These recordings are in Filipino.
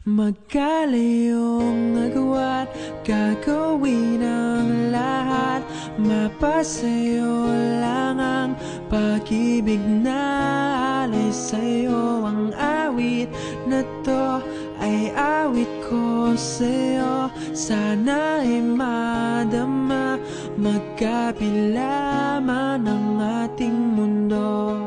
Magkalayong nagawa't gagawin ang lahat. Mapasayo lang ang pag-ibig na alay sa'yo. Ang awit na to ay awit ko sa'yo. Sana ay madama magkapila man ang ating mundo.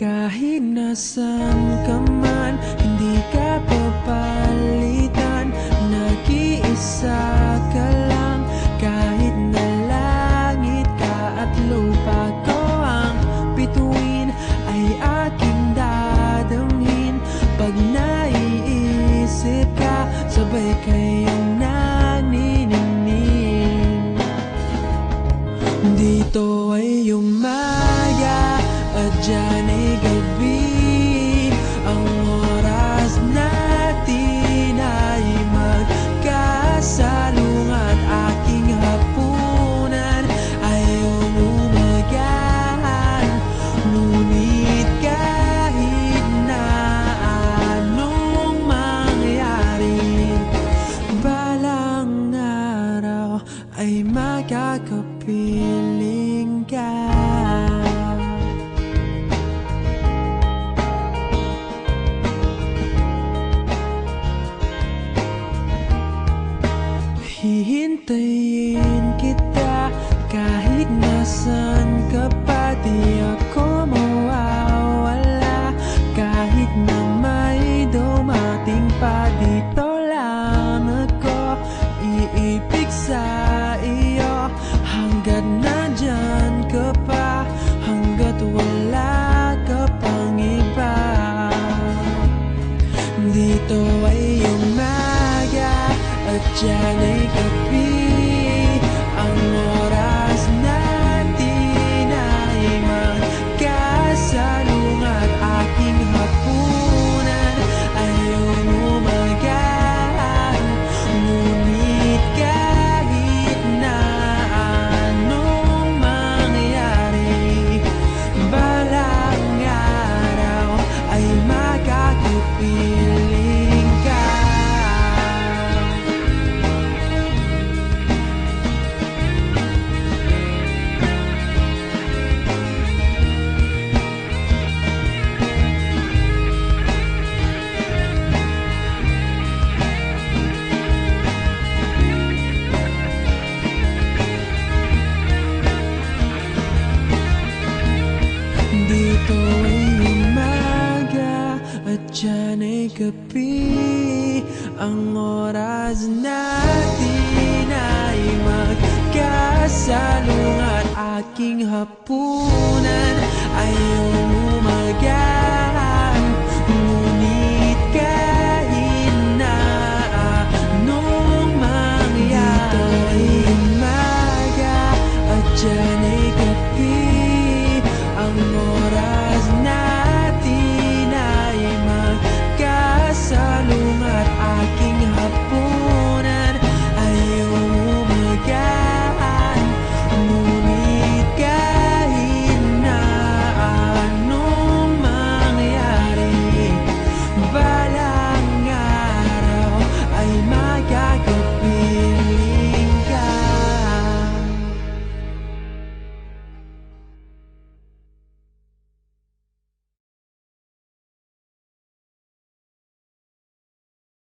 Kahit nasan ka man, hindi ka papalitan. Nag-iisa ka lang, kahit na langit ka at lupa ko ang bituin, ay aking dadamhin. Pag naiisip ka, sabay kayong naniningning. Dito ay umaga at dyan ay gabi. Ang oras natin ay magkasalungat. Aking hapunan ay umumagahan. Ngunit kahit na anong mangyari, balang araw ay makakapiling ka. Hihintayin kita kahit nasan ka pa. Di ako mawawala kahit na may dumating pa. Dito lang ako iibig sa iyo hanggat nandyan ka pa, hanggat wala ka pang iba. Dito ay umaga at dyan ay gabi. Ang oras natin ay magkasalungat. Aking hapunan ay umumagahan. Ngunit kahit na anong mangyari, balang araw ay makakapiling ka. Dito ay umaga at dyan ay gabi. Ang oras natin ay magkasalungat. Aking hapunan ay umumagahan.